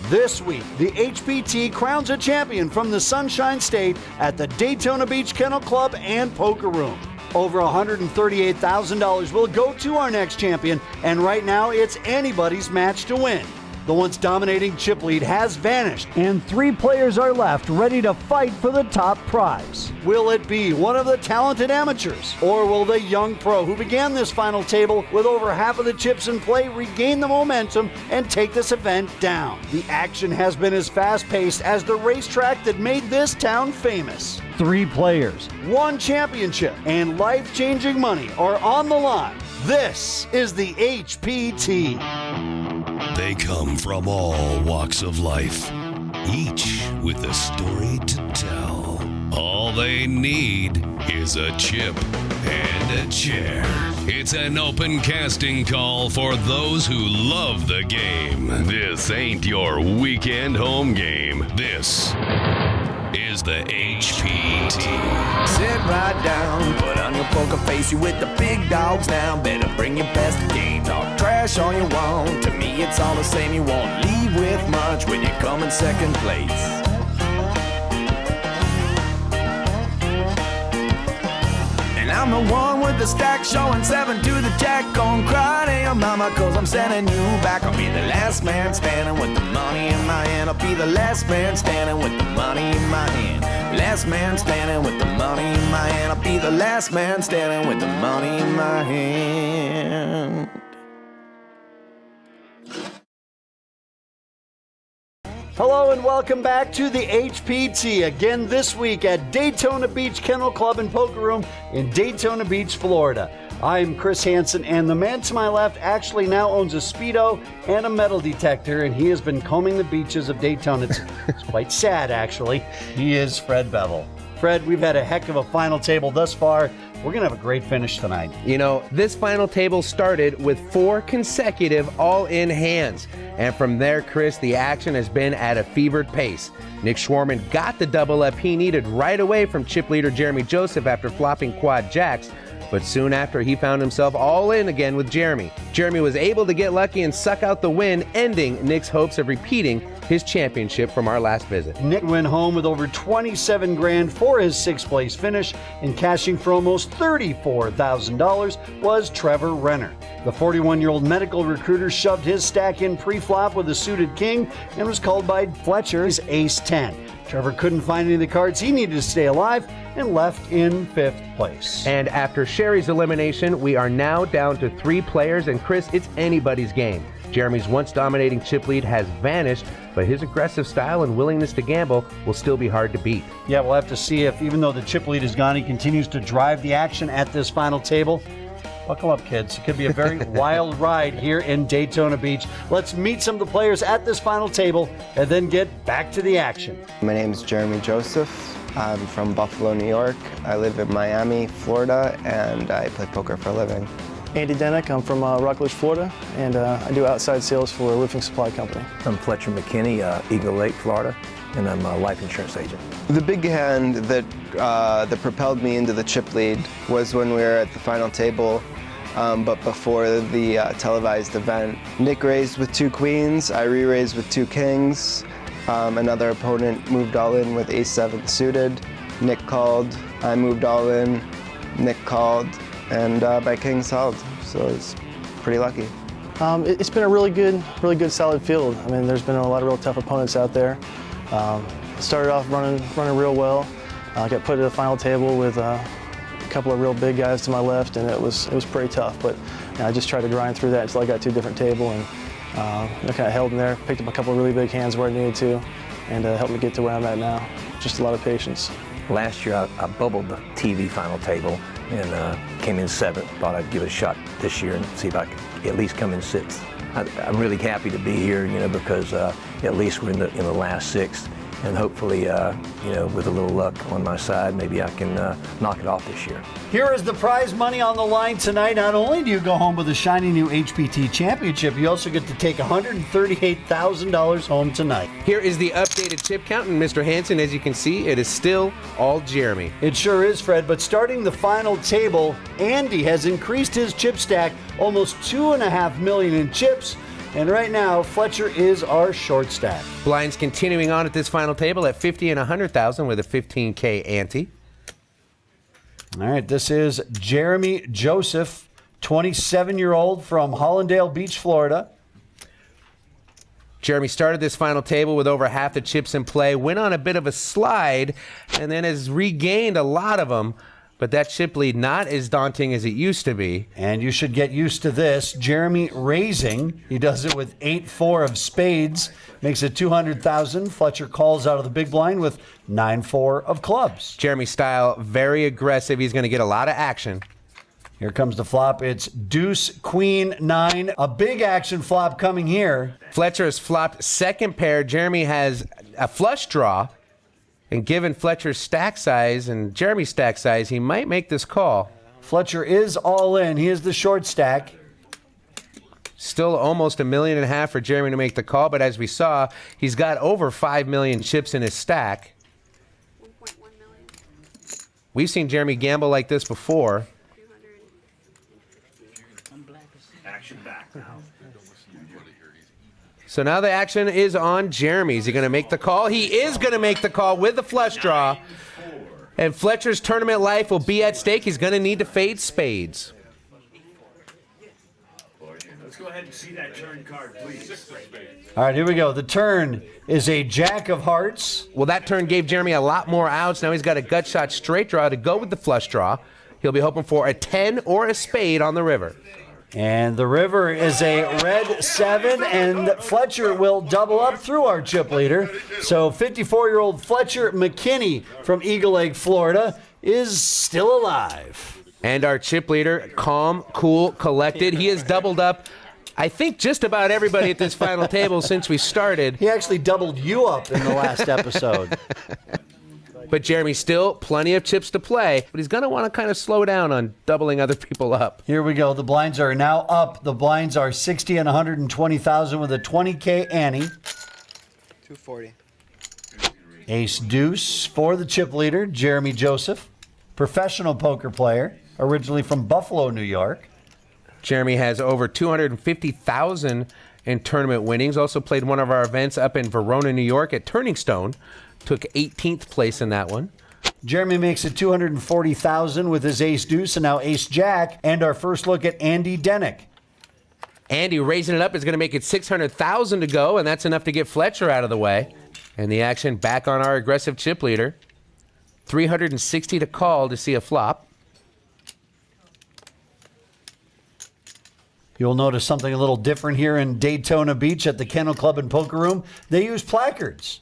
This week, the HPT crowns a champion from the Sunshine State at the Daytona Beach Kennel Club and Poker Room. Over $138,000 will go to our next champion, and right now it's anybody's match to win. The once dominating chip lead has vanished, and 3 players are left ready to fight for the top prize. Will it be one of the talented amateurs, or will the young pro who began this final table with over half of the chips in play regain the momentum and take this event down? The action has been as fast-paced as the racetrack that made this town famous. 3 players, 1 championship, and life-changing money are on the line. This is the HPT. They come from all walks of life, each with a story to tell. All they need is a chip and a chair. It's an open casting call for those who love the game. This ain't your weekend home game. This is the HPT. Sit right down, put on your poker face. You with the big dogs now. Better bring your best game. Talk trash all you want. To me, it's all the same. You won't leave with much when you come in second place. And I'm the one with the stack showing 7 to the jack. Gonna cry to your mama, cause I'm sending you back. I'll be the last man standing with the money in my hand. I'll be the last man standing with the money in my hand. Last man standing with the money in my hand. I'll be the last man standing with the money in my hand. Hello and welcome back to the HPT, again this week at Daytona Beach Kennel Club and Poker Room in Daytona Beach, Florida. I'm Chris Hansen, and the man to my left actually now owns a Speedo and a metal detector, and he has been combing the beaches of Daytona. It's quite sad, actually. He is Fred Bevel. Fred, we've had a heck of a final table thus far. We're going to have a great finish tonight. You know, this final table started with 4 consecutive all-in hands. And from there, Chris, the action has been at a fevered pace. Nick Schwarman got the double up he needed right away from chip leader Jeremy Joseph after flopping quad jacks. But soon after, he found himself all in again with Jeremy. Jeremy was able to get lucky and suck out the win, ending Nick's hopes of repeating his championship from our last visit. Nick went home with over 27 grand for his 6th place finish, and cashing for almost $34,000 was Trevor Renner. The 41-year-old medical recruiter shoved his stack in pre-flop with a suited king and was called by Fletcher his ace-10. Trevor couldn't find any of the cards he needed to stay alive and left in 5th place. And after Sherry's elimination, we are now down to 3 players, and Chris, it's anybody's game. Jeremy's once dominating chip lead has vanished, but his aggressive style and willingness to gamble will still be hard to beat. Yeah, we'll have to see if, even though the chip lead is gone, he continues to drive the action at this final table. Buckle up, kids. It could be a very wild ride here in Daytona Beach. Let's meet some of the players at this final table and then get back to the action. My name is Jeremy Joseph. I'm from Buffalo, New York. I live in Miami, Florida, and I play poker for a living. Andy Denick, I'm from Rockledge, Florida, and I do outside sales for a roofing supply company. I'm Fletcher McKinney, Eagle Lake, Florida, and I'm a life insurance agent. The big hand that propelled me into the chip lead was when we were at the final table, but before the televised event. Nick raised with 2 queens, I re-raised with 2 kings. Another opponent moved all in with ace-7 suited. Nick called, I moved all in, Nick called, and my kings held, so it's pretty lucky. It's been a really good solid field. I mean, there's been a lot of real tough opponents out there. Started off running real well. Got put at the final table with a couple of real big guys to my left, and it was pretty tough. But I just tried to grind through that until I got to a different table, and kind of held in there. Picked up a couple of really big hands where I needed to, and helped me get to where I'm at now. Just a lot of patience. Last year, I bubbled the TV final table and came in 7th. Thought I'd give it a shot this year and see if I could at least come in 6th. I'm really happy to be here, because at least we're in the last 6. And hopefully, with a little luck on my side, maybe I can knock it off this year. Here is the prize money on the line tonight. Not only do you go home with a shiny new HPT championship, you also get to take $138,000 home tonight. Here is the updated chip count, and Mr. Hansen, as you can see, it is still all Jeremy. It sure is, Fred, but starting the final table, Andy has increased his chip stack almost $2.5 million in chips And right now, Fletcher is our short stack. Blinds continuing on at this final table at 50 and 100,000 with a 15K ante. All right, this is Jeremy Joseph, 27-year-old from Hollandale Beach, Florida. Jeremy started this final table with over half the chips in play, went on a bit of a slide, and then has regained a lot of them. But that chip lead not as daunting as it used to be. And you should get used to this. Jeremy raising. He does it with 8-4 of spades. Makes it 200,000. Fletcher calls out of the big blind with 9-4 of clubs. Jeremy style, very aggressive. He's going to get a lot of action. Here comes the flop. It's deuce, queen, 9. A big action flop coming here. Fletcher has flopped second pair. Jeremy has a flush draw. And given Fletcher's stack size and Jeremy's stack size, he might make this call. Fletcher is all in. He is the short stack. Still almost $1.5 million for Jeremy to make the call, but as we saw, he's got over 5 million chips in his stack. 1.1 million. We've seen Jeremy gamble like this before. 250. Action back now. So now the action is on Jeremy. Is he going to make the call? He is going to make the call with the flush draw. And Fletcher's tournament life will be at stake. He's going to need to fade spades. Let's go ahead and see that turn card, please. All right, here we go. The turn is a jack of hearts. Well, that turn gave Jeremy a lot more outs. Now he's got a gut shot straight draw to go with the flush draw. He'll be hoping for a 10 or a spade on the river. And the river is a red 7, and Fletcher will double up through our chip leader. So 54-year-old Fletcher McKinney from Eagle Lake, Florida, is still alive. And our chip leader, calm, cool, collected. He has doubled up, I think, just about everybody at this final table since we started. He actually doubled you up in the last episode. But Jeremy, still plenty of chips to play, but he's going to want to kind of slow down on doubling other people up. Here we go. The blinds are now up. The blinds are 60 and 120,000 with a 20K ante. 240. Ace deuce for the chip leader, Jeremy Joseph, professional poker player, originally from Buffalo, New York. Jeremy has over 250,000 in tournament winnings. Also played one of our events up in Verona, New York at Turning Stone. Took 18th place in that one. Jeremy makes it 240,000 with his ace deuce and now ace jack. And our first look at Andy Denick. Andy raising it up is going to make it 600,000 to go, and that's enough to get Fletcher out of the way. And the action back on our aggressive chip leader. 360 to call to see a flop. You'll notice something a little different here in Daytona Beach at the Kennel Club and Poker Room. They use placards.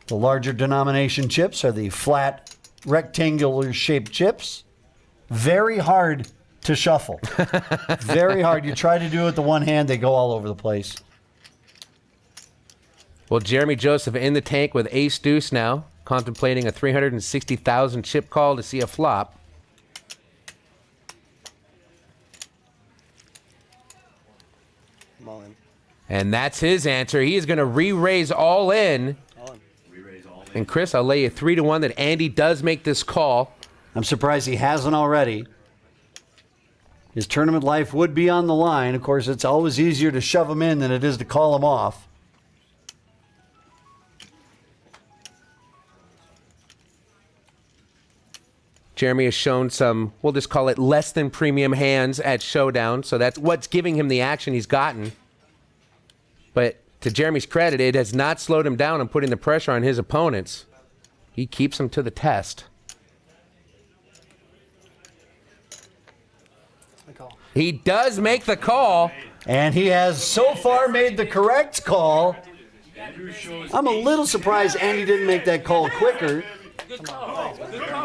The larger denomination chips are the flat, rectangular-shaped chips. Very hard to shuffle. Very hard. You try to do it with the one hand, they go all over the place. Well, Jeremy Joseph in the tank with ace deuce now, contemplating a 360,000 chip call to see a flop. I'm all in. And that's his answer. He is going to re-raise all in. And Chris, I'll lay you 3-1 that Andy does make this call. I'm surprised he hasn't already. His tournament life would be on the line. Of course, it's always easier to shove him in than it is to call him off. Jeremy has shown some, we'll just call it less than premium hands at Showdown. So that's what's giving him the action he's gotten. But to Jeremy's credit, it has not slowed him down and putting the pressure on his opponents. He keeps them to the test. He does make the call. And he has so far made the correct call. I'm a little surprised Andy didn't make that call quicker.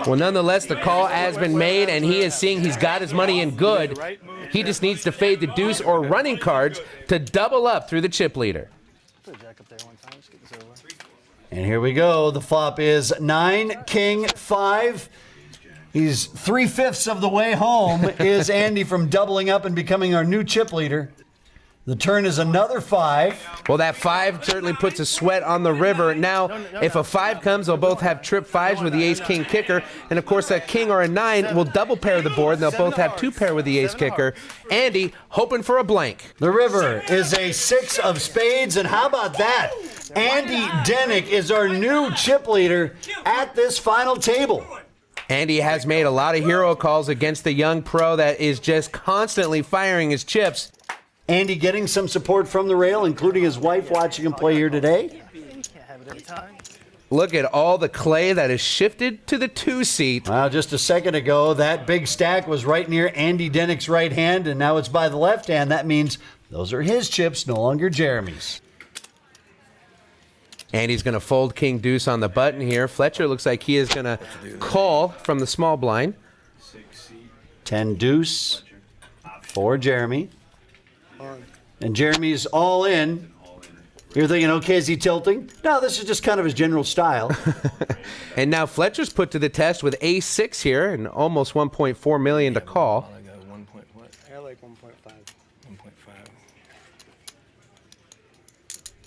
Well, nonetheless, the call has been made, and he is seeing he's got his money in good. He just needs to fade the deuce or running cards to double up through the chip leader. And here we go. The flop is 9, king, 5. He's 3/5 of the way home. Is Andy from doubling up and becoming our new chip leader. The turn is another 5. Well, that 5 certainly puts a sweat on the river. Now, if a 5 comes, they'll both have trip 5s with the ace-king kicker. And, of course, a king or a 9 will double pair the board, and they'll both have 2 pair with the ace kicker. Andy hoping for a blank. The river is a 6 of spades, and how about that? Andy Denick is our new chip leader at this final table. Andy has made a lot of hero calls against the young pro that is just constantly firing his chips. Andy getting some support from the rail, including his wife watching him play here today. Look at all the clay that is shifted to the 2 seat. Well, just a second ago, that big stack was right near Andy Denick's right hand, and now it's by the left hand. That means those are his chips, no longer Jeremy's. Andy's going to fold king deuce on the button here. Fletcher looks like he is going to call from the small blind. 10 deuce for Jeremy. And Jeremy's all in. You're thinking, okay, is he tilting? No, this is just kind of his general style. And now Fletcher's put to the test with ace-6 here and almost $1.4 million to call. I like 1.5.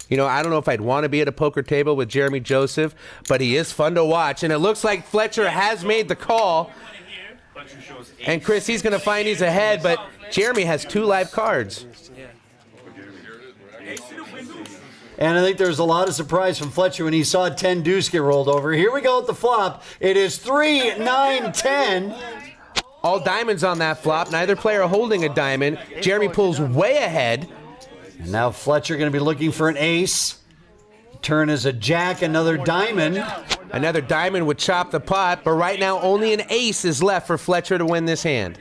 You know, I don't know if I'd want to be at a poker table with Jeremy Joseph, but he is fun to watch. And it looks like Fletcher has made the call. And Chris, he's going to find he's ahead, but Jeremy has 2 live cards. And I think there's a lot of surprise from Fletcher when he saw 10 deuce get rolled over. Here we go with the flop. It is 3, 9, 10. All diamonds on that flop. Neither player holding a diamond. Jeremy pulls way ahead. And now Fletcher going to be looking for an ace. Turn is a jack, another diamond. Another diamond would chop the pot, but right now only an ace is left for Fletcher to win this hand.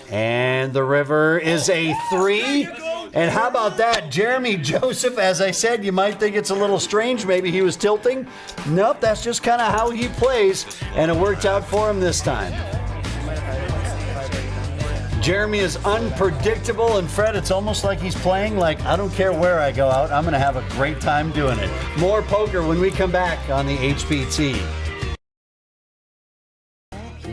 And the river is a 3. And how about that? Jeremy Joseph, as I said, you might think it's a little strange. Maybe he was tilting. Nope, that's just kind of how he plays. And it worked out for him this time. Jeremy is unpredictable, and Fred, it's almost like he's playing like, I don't care where I go out, I'm going to have a great time doing it. More poker when we come back on the HPT.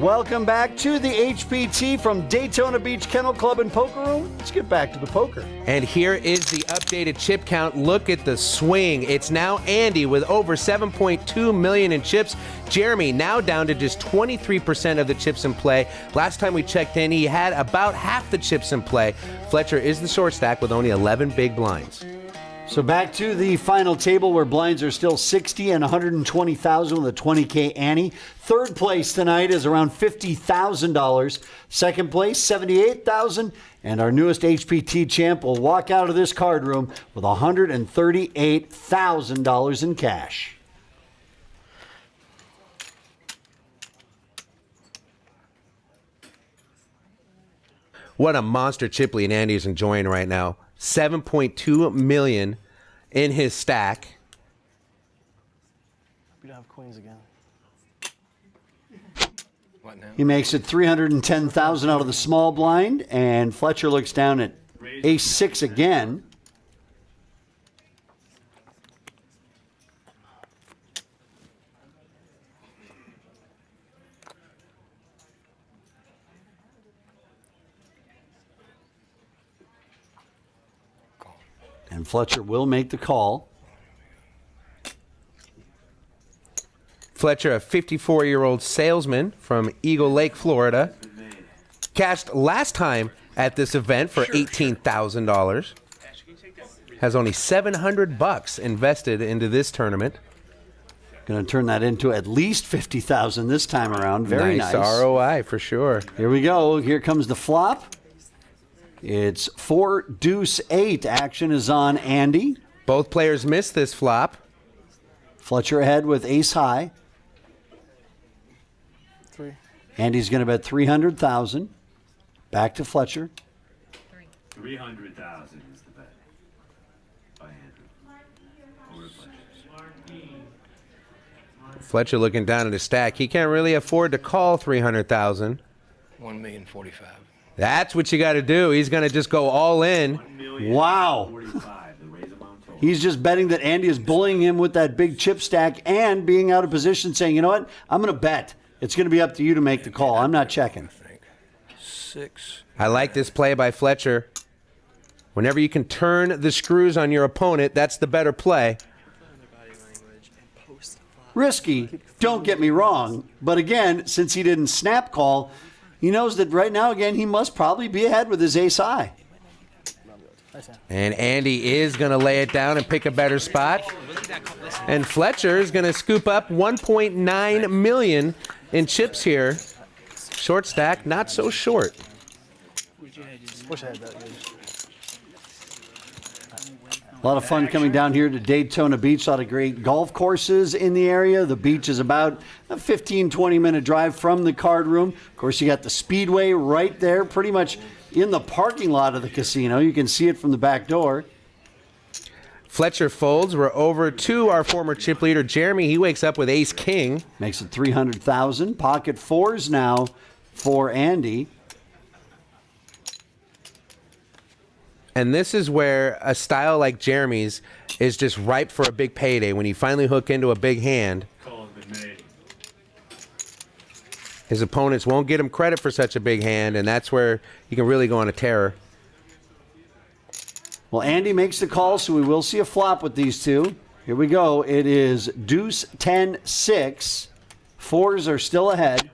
Welcome back to the HPT from Daytona Beach Kennel Club and Poker Room. Let's get back to the poker. And here is the updated chip count. Look at the swing. It's now Andy with over 7.2 million in chips. Jeremy now down to just 23% of the chips in play. Last time we checked in, he had about half the chips in play. Fletcher is the short stack with only 11 big blinds. So back to the final table where blinds are still 60 and 120,000 with a 20K ante. Third place tonight is around $50,000. Second place, $78,000. And our newest HPT champ will walk out of this card room with $138,000 in cash. What a monster chip lead Andy is enjoying right now. 7.2 million in his stack. We don't have queens again. What now? He makes it $310,000 out of the small blind, and Fletcher looks down at ace-6 again. And Fletcher will make the call. Fletcher, a 54-year-old salesman from Eagle Lake, Florida, cashed last time at this event for $18,000. Has only $700 invested into this tournament. Going to turn that into at least $50,000 this time around. Very nice. ROI for sure. Here we go. Here comes the flop. It's 4 deuce 8. Action is on Andy. Both players missed this flop. Fletcher ahead with ace high. 3. Andy's going to bet 300,000. Back to Fletcher. 300,000 is the bet by Andrew. Over Fletcher. Fletcher looking down at his stack. He can't really afford to call 300,000. 1,045,000. That's what you got to do. He's going to just go all in. Wow. He's just betting that Andy is bullying him with that big chip stack and being out of position saying, you know what, I'm going to bet. It's going to be up to you to make the call. I'm not checking. 6. I like this play by Fletcher. Whenever you can turn the screws on your opponent, that's the better play. Risky, don't get me wrong. But again, since he didn't snap call, he knows that right now, again, he must probably be ahead with his ace-high. And Andy is going to lay it down and pick a better spot. And Fletcher is going to scoop up $1.9 million in chips here. Short stack, not so short. Wish I had that. A lot of fun coming down here to Daytona Beach. A lot of great golf courses in the area. The beach is about a 15, 20-minute drive from the card room. Of course, you got the Speedway right there, pretty much in the parking lot of the casino. You can see it from the back door. Fletcher folds. We're over to our former chip leader, Jeremy. He wakes up with ace-king. Makes it $300,000. Pocket fours now for Andy. And this is where a style like Jeremy's is just ripe for a big payday when you finally hook into a big hand. His opponents won't get him credit for such a big hand, and that's where you can really go on a tear. Well, Andy makes the call, so we will see a flop with these two. Here we go. It is deuce 10-6. Fours are still ahead.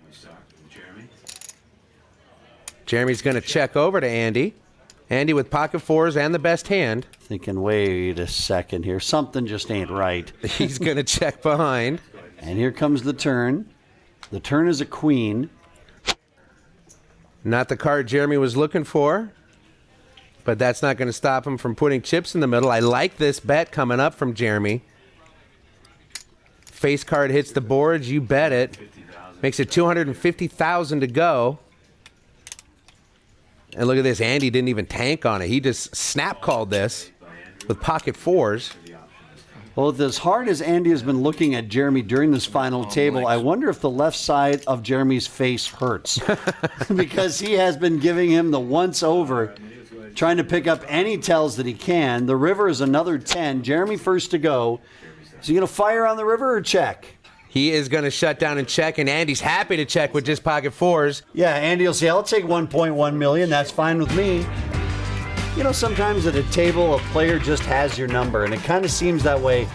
Jeremy's going to check over to Andy. Andy with pocket fours and the best hand. Thinking, wait a second here. Something just ain't right. He's going to check behind. And here comes the turn. The turn is a queen. Not the card Jeremy was looking for. But that's not going to stop him from putting chips in the middle. I like this bet coming up from Jeremy. Face card hits the boards. You bet it. Makes it $250,000 to go. And look at this. Andy didn't even tank on it. He just snap called this with pocket fours. Well, as hard as Andy has been looking at Jeremy during this final table, I wonder if the left side of Jeremy's face hurts. Because he has been giving him the once over, trying to pick up any tells that he can. The river is another 10. Jeremy first to go. Is he going to fire on the river or check? He is going to shut down and check, and Andy's happy to check with just pocket fours. Yeah, Andy will say, I'll take $1.1 million. That's fine with me. You know, sometimes at a table, a player just has your number, and it kind of seems that way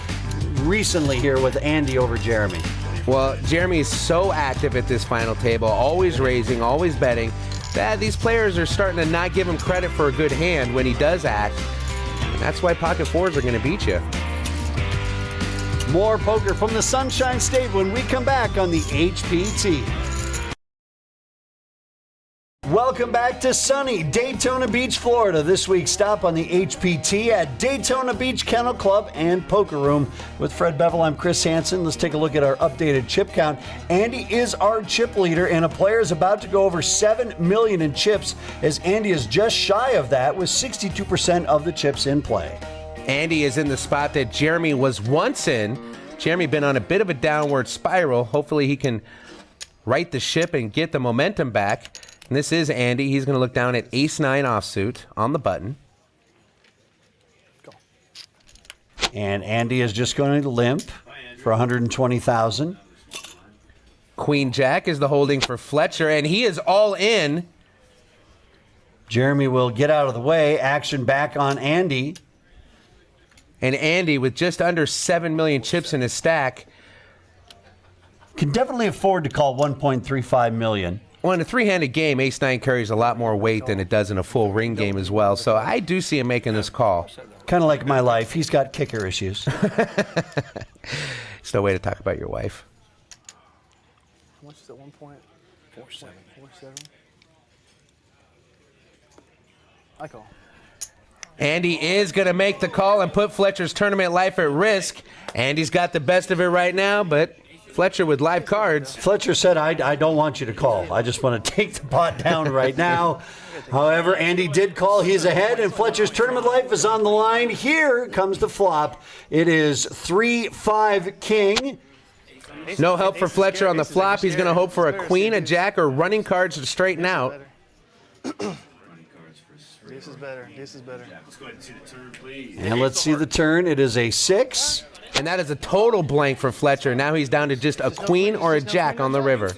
recently here with Andy over Jeremy. Well, Jeremy is so active at this final table, always raising, always betting, that these players are starting to not give him credit for a good hand when he does act. And that's why pocket fours are going to beat you. More poker from the Sunshine State when we come back on the HPT. Welcome back to sunny Daytona Beach, Florida. This week's stop on the HPT at Daytona Beach Kennel Club and Poker Room. With Fred Bevel, I'm Chris Hansen. Let's take a look at our updated chip count. Andy is our chip leader, and a player is about to go over $7 million in chips, as Andy is just shy of that with 62% of the chips in play. Andy is in the spot that Jeremy was once in. Jeremy been on a bit of a downward spiral. Hopefully he can right the ship and get the momentum back. And this is Andy. He's going to look down at ace-9 offsuit on the button. And Andy is just going to limp for $120,000. Queen-Jack is the holding for Fletcher, and he is all in. Jeremy will get out of the way. Action back on Andy. And Andy, with just under 7 million chips in his stack, can definitely afford to call $1.35 million. Well, in a three-handed game, ace-9 carries a lot more weight than it does in a full ring game as well. So I do see him making this call. Kind of like my life. He's got kicker issues. It's no way to talk about your wife. How much is it? 1.47. I call. Andy is going to make the call and put Fletcher's tournament life at risk. Andy's got the best of it right now, but Fletcher with live cards. Fletcher said, I don't want you to call. I just want to take the pot down right now. However, Andy did call. He's ahead, and Fletcher's tournament life is on the line. Here comes the flop. It is 3-5 king. No help for Fletcher on the flop. He's going to hope for a queen, a jack, or running cards to straighten out. This is better. This is better. Let's go ahead and see the turn, please. And let's see the turn. It is a 6. And that is a total blank for Fletcher. Now he's down to just a queen or a jack on the river.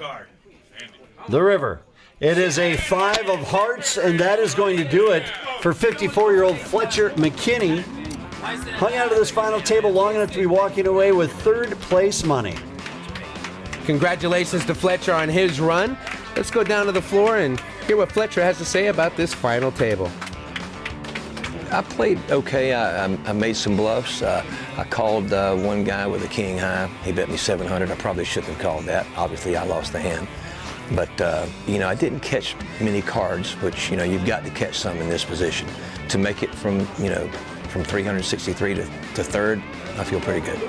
card. The river. It is a 5 of hearts, and that is going to do it for 54-year-old Fletcher McKinney. Hung out of this final table long enough to be walking away with third-place money. Congratulations to Fletcher on his run. Let's go down to the floor and hear what Fletcher has to say about this final table. I played okay. I made some bluffs. I called one guy with a king high. He bet me 700. I probably shouldn't have called that. Obviously, I lost the hand. But, I didn't catch many cards, which, you've got to catch some in this position. To make it from 363 to third, I feel pretty good.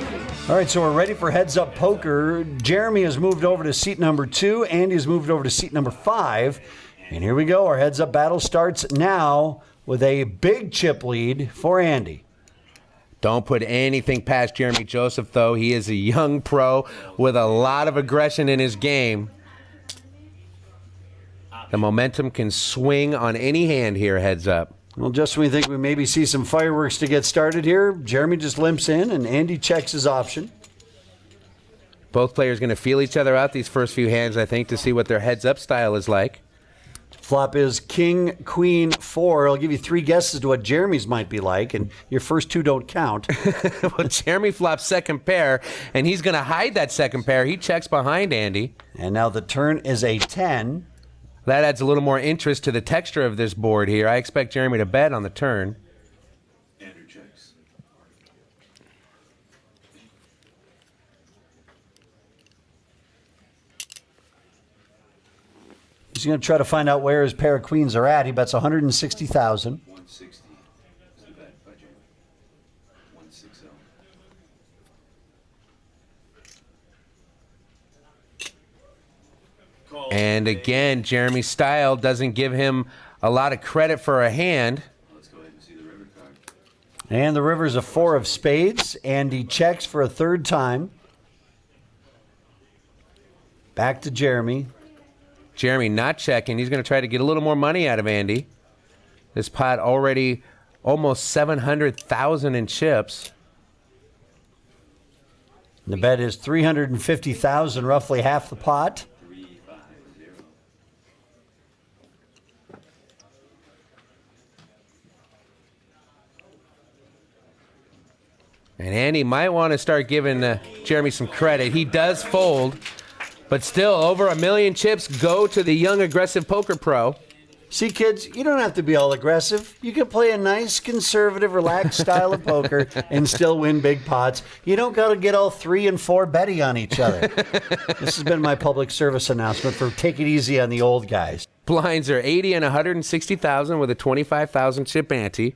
All right, so we're ready for Heads Up Poker. Jeremy has moved over to seat number 2. Andy has moved over to seat number 5. And here we go. Our Heads Up battle starts now with a big chip lead for Andy. Don't put anything past Jeremy Joseph, though. He is a young pro with a lot of aggression in his game. The momentum can swing on any hand here, heads up. Well, just when we think we maybe see some fireworks to get started here, Jeremy just limps in and Andy checks his option. Both players going to feel each other out these first few hands, I think, to see what their heads up style is like. Flop is King, Queen, 4. I'll give you 3 guesses to what Jeremy's might be like, and your first 2 don't count. Well, Jeremy flops second pair, and he's going to hide that second pair. He checks behind Andy. And now the turn is a 10. That adds a little more interest to the texture of this board here. I expect Jeremy to bet on the turn. Andrew checks. He's going to try to find out where his pair of queens are at. He bets 160,000. 160 is the bet by Jeremy. 160. And again, Jeremy's style doesn't give him a lot of credit for a hand. Let's go ahead and see the river card. And the river's a 4 of spades. Andy checks for a third time. Back to Jeremy. Jeremy not checking. He's going to try to get a little more money out of Andy. This pot already almost 700,000 in chips. The bet is 350,000, roughly half the pot. 350. And Andy might want to start giving Jeremy some credit. He does fold, but still over 1 million chips go to the young aggressive poker pro. See, kids, you don't have to be all aggressive. You can play a nice, conservative, relaxed style of poker and still win big pots. You don't got to get all 3 and 4 betty on each other. This has been my public service announcement for take it easy on the old guys. Blinds are 80 and 160,000 with a 25,000 chip ante.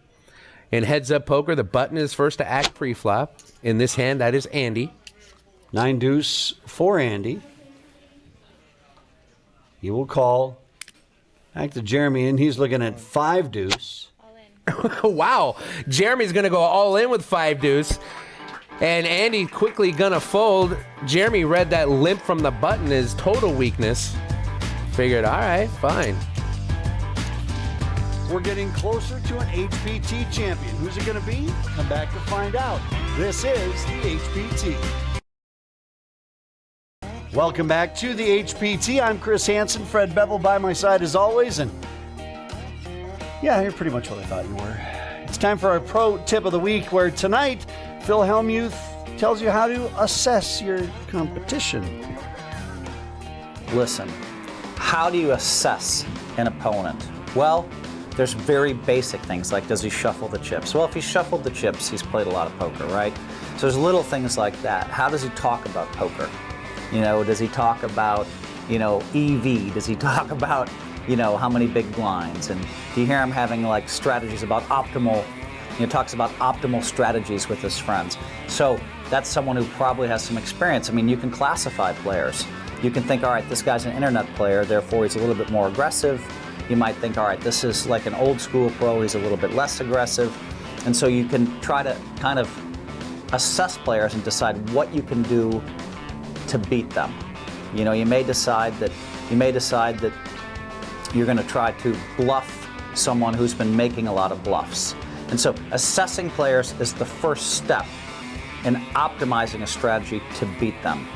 In Heads Up Poker, the button is first to act pre-flop. In this hand, that is Andy. 9 deuce for Andy. He will call. Back to Jeremy, and he's looking at 5 deuce. Wow. Jeremy's going to go all in with 5 deuce. And Andy quickly going to fold. Jeremy read that limp from the button as total weakness. Figured, all right, fine. We're getting closer to an HPT champion. Who's it going to be? Come back to find out. This is the HPT. Welcome back to the HPT. I'm Chris Hansen, Fred Bevel by my side as always, and yeah, you're pretty much what I thought you were. It's time for our pro tip of the week, where tonight Phil Hellmuth tells you how to assess your competition. Listen, how do you assess an opponent? Well, there's very basic things like, does he shuffle the chips? Well, if he shuffled the chips, he's played a lot of poker, right? So there's little things like that. How does he talk about poker? Does he talk about, EV? Does he talk about, how many big blinds? And do you hear him having like strategies about optimal, talks about optimal strategies with his friends. So that's someone who probably has some experience. I mean, you can classify players. You can think, all right, this guy's an internet player, therefore he's a little bit more aggressive. You might think, all right, this is like an old school pro, he's a little bit less aggressive. And so you can try to kind of assess players and decide what you can do to beat them. You may decide that you're going to try to bluff someone who's been making a lot of bluffs. And so assessing players is the first step in optimizing a strategy to beat them.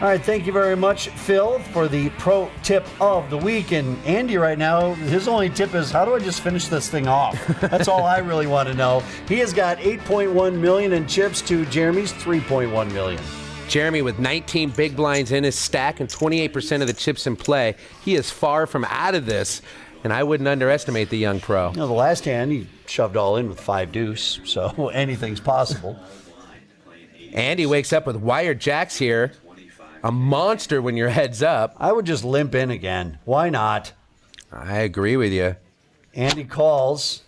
All right, thank you very much, Phil, for the pro tip of the week. And Andy right now, his only tip is, how do I just finish this thing off? That's all I really want to know. He has got $8.1 million in chips to Jeremy's $3.1 million. Jeremy with 19 big blinds in his stack and 28% of the chips in play. He is far from out of this, and I wouldn't underestimate the young pro. You know, the last hand, he shoved all in with 5 deuce, so anything's possible. Andy wakes up with wire jacks here. A monster when your head's up. I would just limp in again. Why not? I agree with you. Andy calls,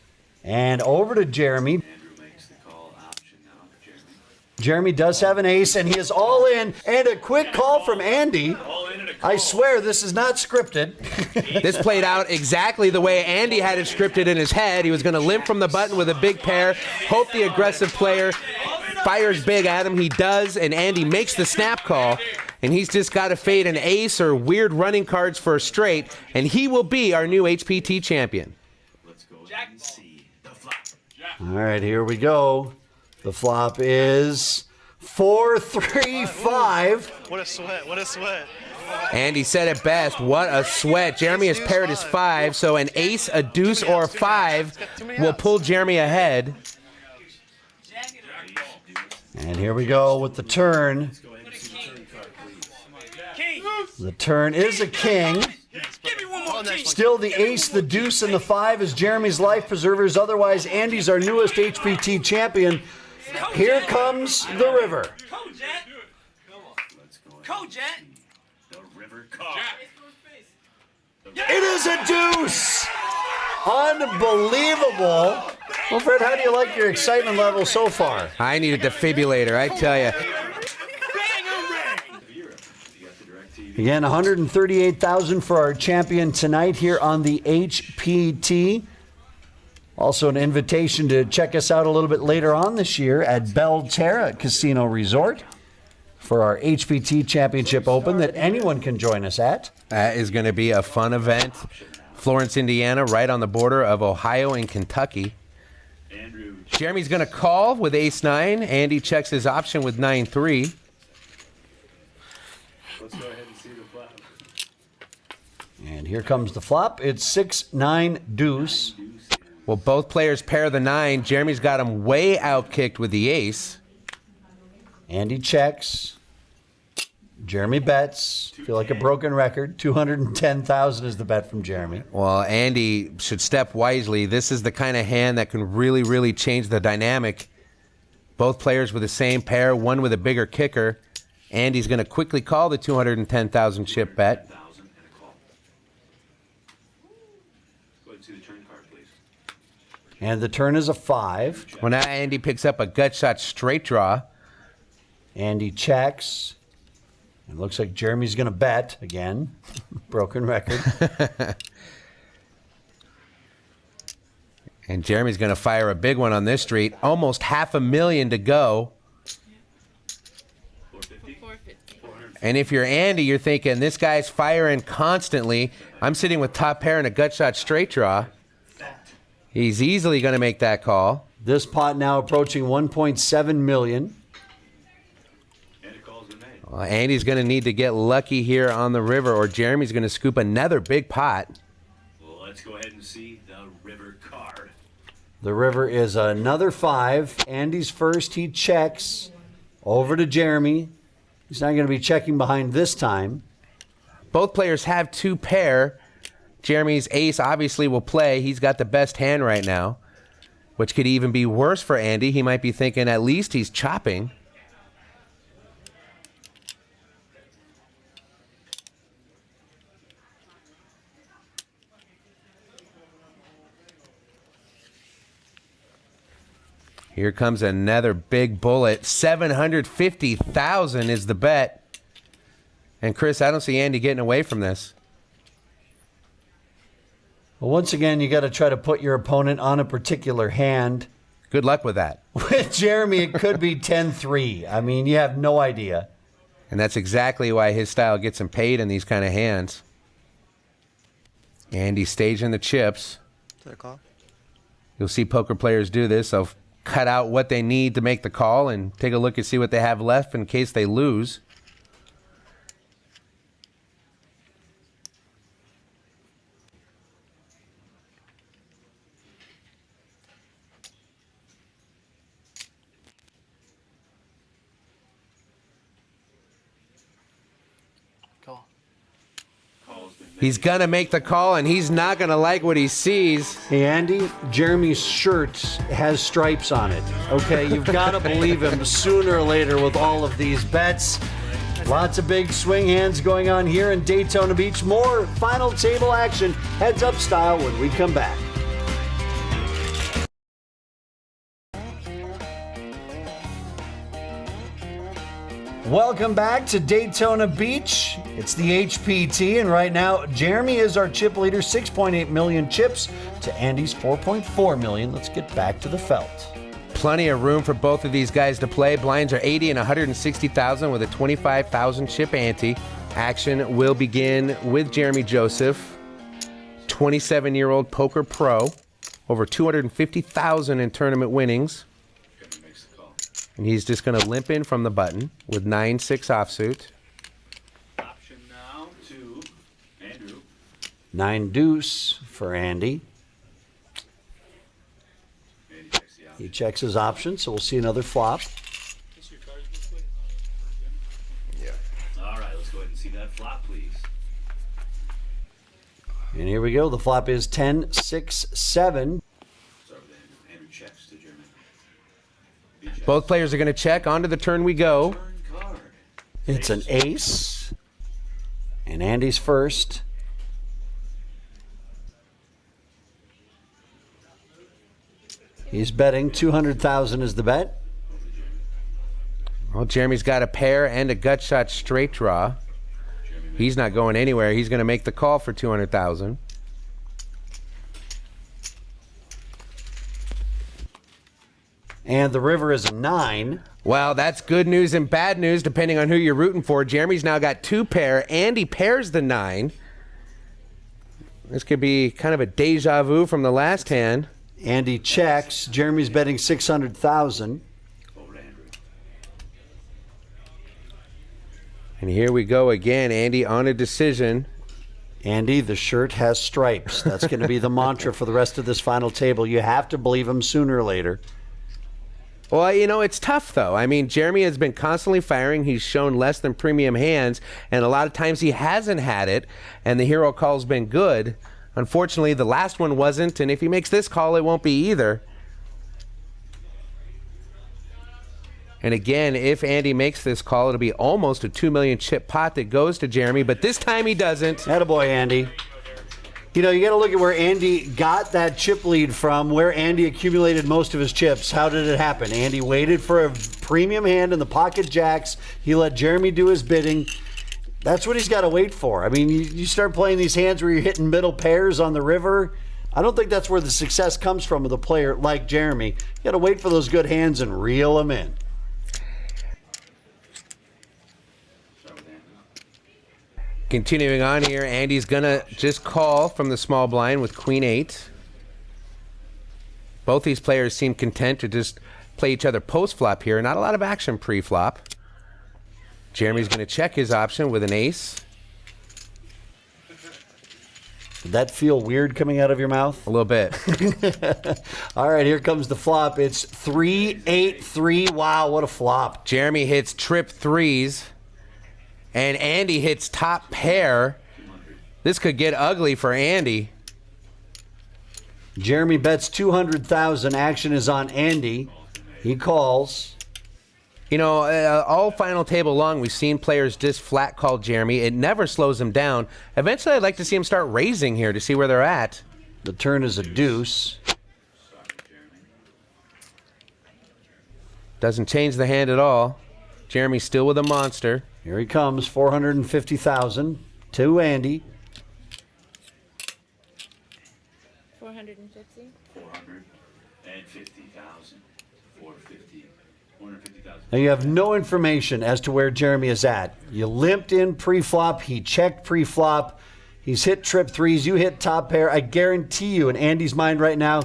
and over to Jeremy. Jeremy does have an ace, and he is all in. And a quick call from Andy. I swear this is not scripted. This played out exactly the way Andy had it scripted in his head. He was going to limp from the button with a big pair, hope the aggressive player fires big at him. He does, and Andy makes the snap call. And he's just got to fade an ace or weird running cards for a straight, and he will be our new HPT champion. All right, here we go. The flop is 4-3-5. What a sweat, what a sweat. Andy said it best. What a sweat. Jeremy has paired his 5, so an ace, a deuce, or a 5 will pull Jeremy ahead. And here we go with the turn. The turn is a king. Still the ace, the deuce, and the 5 is Jeremy's life preservers. Otherwise, Andy's our newest HPT champion. Here comes the river. It is a deuce. Unbelievable. Well, Fred, how do you like your excitement level so far? I need a defibrillator, I tell you. Again, $138,000 for our champion tonight here on the HPT. Also an invitation to check us out a little bit later on this year at Belterra Casino Resort for our HPT Championship Open that anyone can join us at. That is going to be a fun event. Florence, Indiana, right on the border of Ohio and Kentucky. Jeremy's going to call with ace-9. Andy checks his option with 9-3. Let's go ahead and see the flop. And here comes the flop. It's 6-9 deuce. Well, both players pair the 9. Jeremy's got him way outkicked with the ace. Andy checks. Jeremy bets. Feel like a broken record. $210,000 is the bet from Jeremy. Well, Andy should step wisely. This is the kind of hand that can really, really change the dynamic. Both players with the same pair, one with a bigger kicker. Andy's going to quickly call the $210,000 chip bet. Go ahead and see the turn card, please. And the turn is a 5. Well, now Andy picks up a gut shot straight draw. Andy checks. It looks like Jeremy's going to bet again. Broken record. And Jeremy's going to fire a big one on this street. Almost $500,000 to go. 450. And if you're Andy, you're thinking, this guy's firing constantly. I'm sitting with top pair and a gut shot straight draw. He's easily going to make that call. This pot now approaching $1.7 million. Andy's going to need to get lucky here on the river, or Jeremy's going to scoop another big pot. Well, let's go ahead and see the river card. The river is another 5. Andy's first. He checks. Over to Jeremy. He's not going to be checking behind this time. Both players have 2 pair. Jeremy's ace obviously will play. He's got the best hand right now, which could even be worse for Andy. He might be thinking at least he's chopping. Here comes another big bullet. $750,000 is the bet. And Chris, I don't see Andy getting away from this. Well, once again, you got to try to put your opponent on a particular hand. Good luck with that. With Jeremy, it could be 10-3. I mean, you have no idea. And that's exactly why his style gets him paid in these kind of hands. Andy's staging the chips. Is that a call? You'll see poker players do this. They'll cut out what they need to make the call and take a look and see what they have left in case they lose. He's going to make the call, and he's not going to like what he sees. Hey, Andy, Jeremy's shirt has stripes on it. Okay, you've got to believe him sooner or later with all of these bets. Lots of big swing hands going on here in Daytona Beach. More final table action, heads up style, when we come back. Welcome back to Daytona Beach. It's the HPT, and right now, Jeremy is our chip leader, 6.8 million chips to Andy's 4.4 million. Let's get back to the felt. Plenty of room for both of these guys to play. Blinds are 80 and 160,000 with a 25,000 chip ante. Action will begin with Jeremy Joseph, 27-year-old poker pro, over 250,000 in tournament winnings. And he's just going to limp in from the button with 9-6 offsuit. Option now to Andrew. 9 deuce for Andy. He checks his option, so we'll see another flop. Yeah. All right, let's go ahead and see that flop, please. And here we go. The flop is 10, 6, 7. Start with Andrew. Andrew checks to Jeremy. Both players are going to check. On to the turn we go. Turn card. It's an ace. And Andy's first. He's betting 200,000 is the bet. Well, Jeremy's got a pair and a gut shot straight draw. He's not going anywhere. He's going to make the call for 200,000. And the river is a 9. Well, that's good news and bad news depending on who you're rooting for. Jeremy's now got 2 pair. Andy pairs the 9. This could be kind of a deja vu from the last hand. Andy checks. Jeremy's betting 600,000. Over to Andrew. And here we go again. Andy on a decision. Andy, the shirt has stripes. That's going to be the mantra for the rest of this final table. You have to believe him sooner or later. Well, you know, it's tough, though. I mean, Jeremy has been constantly firing. He's shown less than premium hands, and a lot of times he hasn't had it, and the hero call's been good. Unfortunately, the last one wasn't, and if he makes this call, it won't be either. And again, if Andy makes this call, it'll be almost a 2 million chip pot that goes to Jeremy, but this time he doesn't. Attaboy, Andy. You know, you got to look at where Andy got that chip lead from, where Andy accumulated most of his chips. How did it happen? Andy waited for a premium hand in the pocket jacks. He let Jeremy do his bidding. That's what he's got to wait for. I mean, you start playing these hands where you're hitting middle pairs on the river. I don't think that's where the success comes from with a player like Jeremy. You got to wait for those good hands and reel them in. Continuing on here, Andy's going to just call from the small blind with Queen 8. Both these players seem content to just play each other post-flop here. Not a lot of action pre-flop. Jeremy's going to check his option with an ace. Did that feel weird coming out of your mouth? A little bit. All right, here comes the flop. It's 3-8-3. Wow, what a flop. Jeremy hits trip threes, and Andy hits top pair. This could get ugly for Andy. Jeremy bets 200,000. Action is on Andy. He calls. You know, all final table long, we've seen players just flat call Jeremy. It never slows him down. Eventually, I'd like to see him start raising here to see where they're at. The turn is a deuce. Doesn't change the hand at all. Jeremy's still with a monster. Here he comes, 450,000 to Andy. 450. 450,000. 450. 450,000. Now you have no information as to where Jeremy is at. You limped in pre-flop. He checked pre-flop. He's hit trip threes. You hit top pair. I guarantee you, in Andy's mind right now,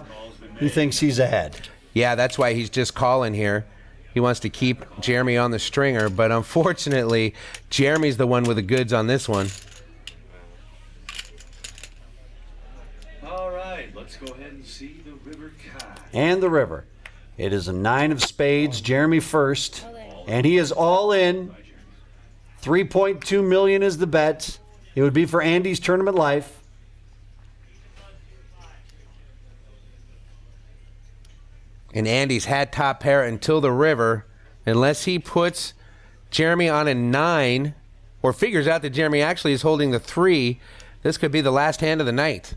he thinks he's ahead. Yeah, that's why he's just calling here. He wants to keep Jeremy on the stringer, but unfortunately, Jeremy's the one with the goods on this one. All right, let's go ahead and see the river card. And the river. It is a 9 of spades. Jeremy first. And he is all in. 3.2 million is the bet. It would be for Andy's tournament life. And Andy's had top pair until the river. Unless he puts Jeremy on a 9 or figures out that Jeremy actually is holding the 3, this could be the last hand of the night.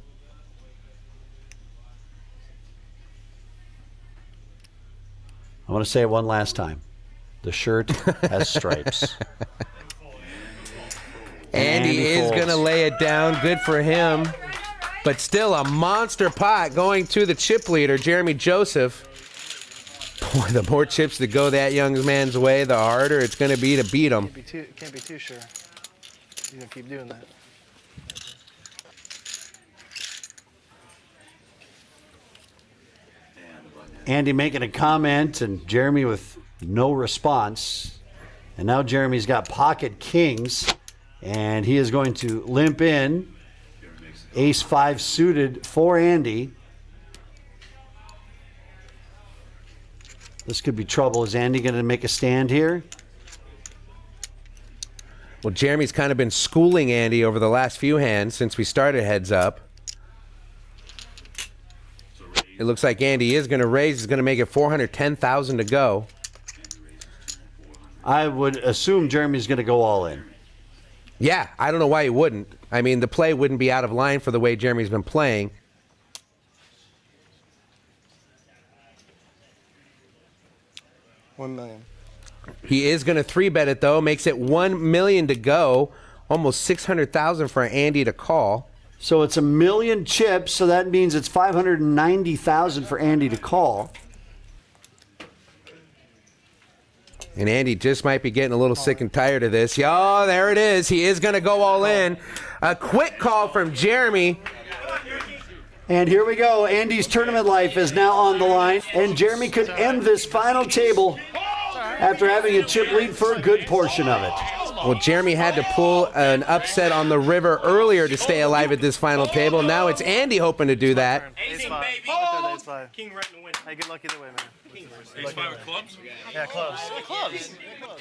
I want to say it one last time. The shirt has stripes. Andy is going to lay it down. Good for him. But still a monster pot going to the chip leader, Jeremy Joseph. Boy, the more chips that go that young man's way, the harder it's going to be to beat him. Can't be too sure. You're going to keep doing that. Andy making a comment and Jeremy with no response. And now Jeremy's got pocket kings and he is going to limp in. Ace-5 suited for Andy. This could be trouble. Is Andy going to make a stand here? Well, Jeremy's kind of been schooling Andy over the last few hands since we started heads up. It looks like Andy is going to raise. He's going to make it 410,000 to go. I would assume Jeremy's going to go all in. Yeah, I don't know why he wouldn't. I mean, the play wouldn't be out of line for the way Jeremy's been playing. $1 million. He is going to 3-bet it, though. Makes it $1 million to go. Almost 600,000 for Andy to call. So it's 1 million chips, so that means it's 590,000 for Andy to call. And Andy just might be getting a little sick and tired of this. Oh, there it is. He is going to go all in. A quick call from Jeremy. And here we go. Andy's tournament life is now on the line. And Jeremy could end this final table after having a chip lead for a good portion of it. Well, Jeremy had to pull an upset on the river earlier to stay alive at this final table. Now it's Andy hoping to do that. Ace-5. King right in the win. Hey, good luck either way, man. Ace-5 with clubs? Yeah, clubs.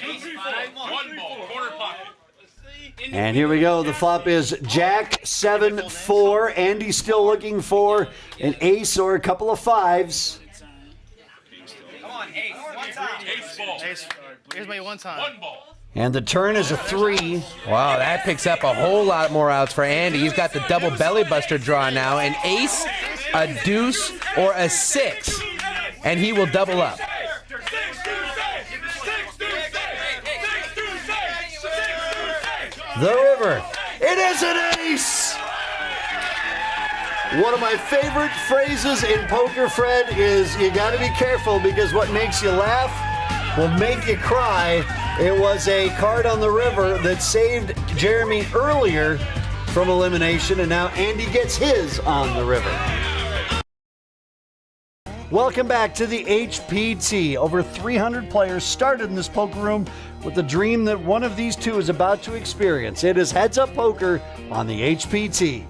Ace-5, 1 ball, corner pocket. And here we go. The flop is Jack 7-4. Andy's still looking for an ace or a couple of 5s. Come on, ace. One time. Ace ball. Ace. Here's me one time. 1 ball. And the turn is a 3. Wow, that picks up a whole lot more outs for Andy. He's got the double belly buster draw now. An ace, a deuce, or a 6. And he will double up. The river. It is an ace. One of my favorite phrases in poker, Fred, is you got to be careful because what makes you laugh will make you cry. It was a card on the river that saved Jeremy earlier from elimination, and now Andy gets his on the river. Welcome back to the HPT. Over 300 players started in this poker room with the dream that one of these two is about to experience. It is Heads Up Poker on the HPT.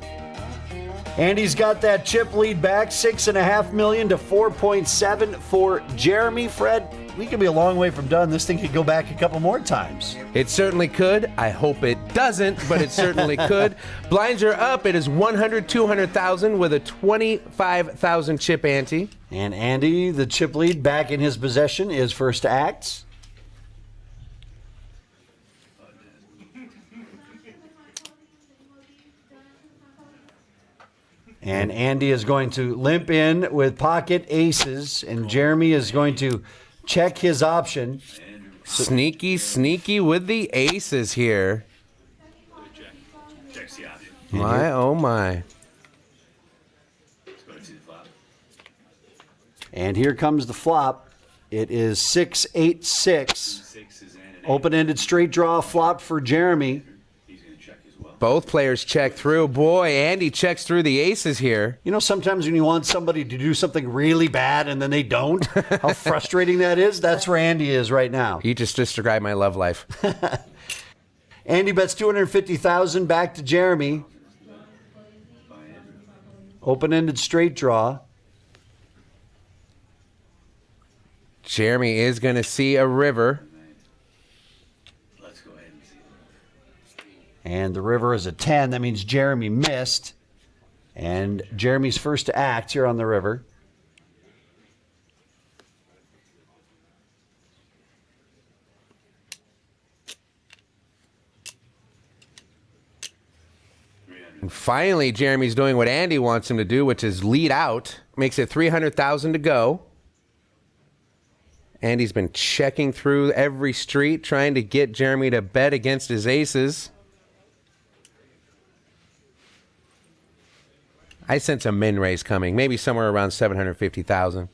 Andy's got that chip lead back, $6.5 million to 4.7 for Jeremy. Fred, we could be a long way from done. This thing could go back a couple more times. It certainly could. I hope it doesn't, but it certainly could. Blinds are up. It is 100, 200,000 with a 25,000 chip ante. And Andy, the chip lead back in his possession, is first to act. And Andy is going to limp in with pocket aces, and Jeremy is going to check his option. Sneaky, sneaky with the aces here. Checks the option. My, oh my. Let's go to the flop. And here comes the flop. It is 6-8-6. 6 is in and Open-ended straight draw flop for Jeremy. he's going to check as well. Both players check through. Boy, Andy checks through the aces here. You know, sometimes when you want somebody to do something really bad and then they don't, how frustrating that is? That's where Andy is right now. You just described my love life. Andy bets 250,000 back to Jeremy. Open-ended straight draw. Jeremy is going to see a river. Let's go ahead and see it. And the river is a 10. That means Jeremy missed. And Jeremy's first to act here on the river. And finally, Jeremy's doing what Andy wants him to do, which is lead out. Makes it 300,000 to go. Andy's been checking through every street, trying to get Jeremy to bet against his aces. I sense a min raise coming, maybe somewhere around 750,000.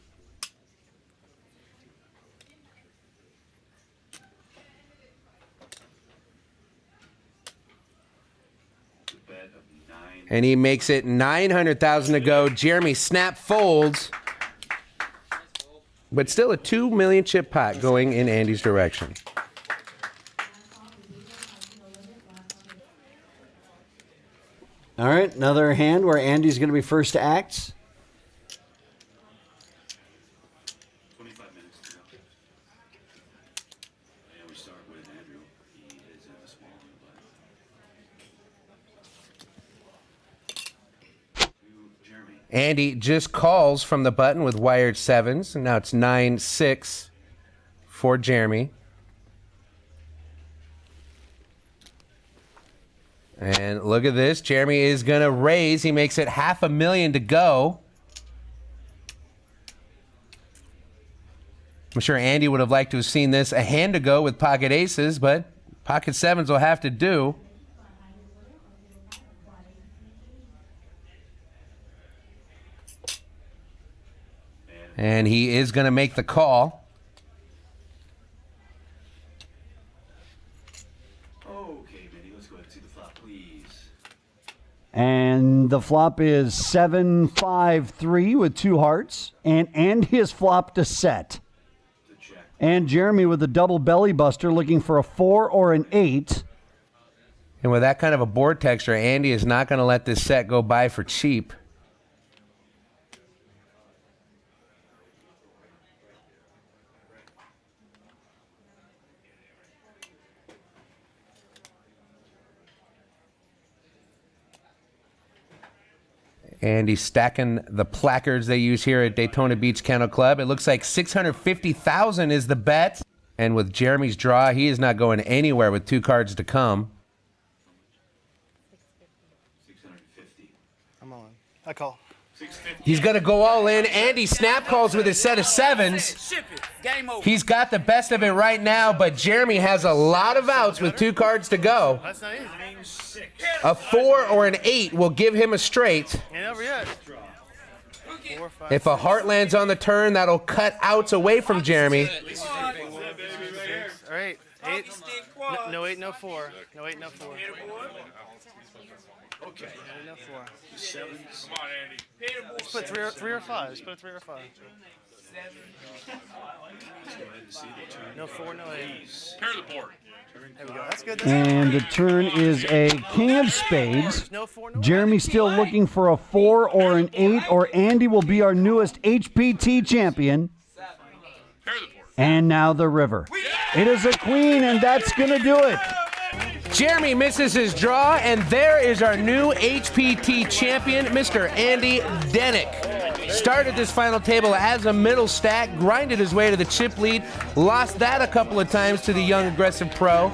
And he makes it 900,000 to go. Jeremy snap folds, but still a 2 million chip pot going in Andy's direction. All right, another hand where Andy's going to be first to act. 25 minutes to go. And we start with Andrew. He is in the small one. To Jeremy. Andy just calls from the button with wired sevens, and now it's 9-6 for Jeremy. And look at this. Jeremy is going to raise. He makes it $500,000 to go. I'm sure Andy would have liked to have seen this a hand ago with pocket aces, but pocket sevens will have to do. And he is going to make the call. Okay, Minnie, let's go ahead and see the flop, please. And the flop is 7-5-3 with 2 hearts. And Andy is flopped to set. And Jeremy with a double belly buster looking for a 4 or an 8. And with that kind of a board texture, Andy is not going to let this set go by for cheap. And he's stacking the placards they use here at Daytona Beach Kennel Club. It looks like 650,000 is the bet. And with Jeremy's draw, he is not going anywhere with 2 cards to come. 650. I'm on. I call. He's going to go all in. Andy snap calls with his set of sevens. He's got the best of it right now, but Jeremy has a lot of outs with 2 cards to go. That's not easy. A 4 or an 8 will give him a straight. Ain't over yet. 4, 5, If a Heartland's on the turn, that'll cut outs away from Jeremy. 6, or 8. 8. No 8, no 4. No 8, no 4. Okay. No 4. 7. Come on, Andy. Let's put 3 or 5. Let's put a 3 or 5. Let's go ahead and see the turn. No 4, no 8. Pair the board. There we go. That's good. And the turn is a king of spades. No 4, no 8. Jeremy still looking for a 4 or an 8, or Andy will be our newest HPT champion. Pair the board. And now the river. It is a queen, and that's going to do it. Jeremy misses his draw, and there is our new HPT champion, Mr. Andy Denick. Started this final table as a middle stack, grinded his way to the chip lead, lost that a couple of times to the young aggressive pro,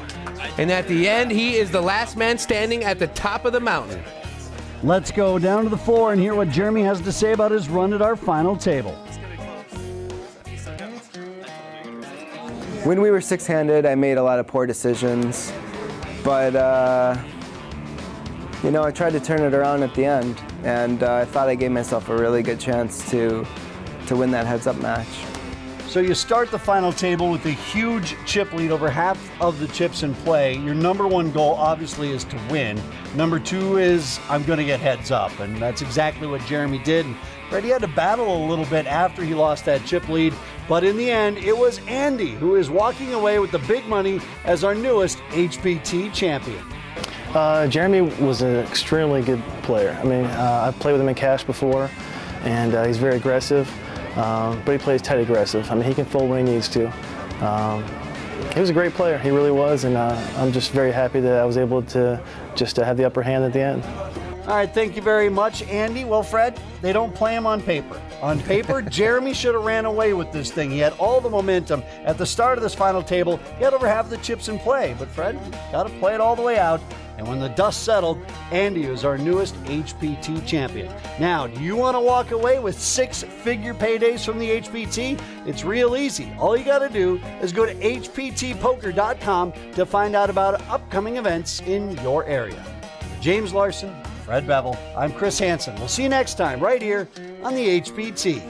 and at the end, he is the last man standing at the top of the mountain. Let's go down to the floor and hear what Jeremy has to say about his run at our final table. When we were 6-handed, I made a lot of poor decisions, but you know, I tried to turn it around at the end, and I thought I gave myself a really good chance to win that heads-up match. So you start the final table with a huge chip lead, over half of the chips in play. Your number 1 goal obviously is to win. Number 2 is I'm going to get heads up, and that's exactly what Jeremy did. And Freddie had to battle a little bit after he lost that chip lead, but in the end, it was Andy who is walking away with the big money as our newest HPT champion. Jeremy was an extremely good player. I mean, I've played with him in cash before, and he's very aggressive, but he plays tight aggressive. I mean, he can fold when he needs to. He was a great player. He really was, and I'm just very happy that I was able to just have the upper hand at the end. All right, thank you very much, Andy. Well, Fred, they don't play him on paper. On paper, Jeremy should have ran away with this thing. He had all the momentum at the start of this final table. He had over half the chips in play, but Fred, got to play it all the way out. And when the dust settled, Andy is our newest HPT champion. Now, do you want to walk away with 6-figure paydays from the HPT? It's real easy. All you got to do is go to hptpoker.com to find out about upcoming events in your area. For James Larson, Fred Bevel, I'm Chris Hansen. We'll see you next time right here on the HPT.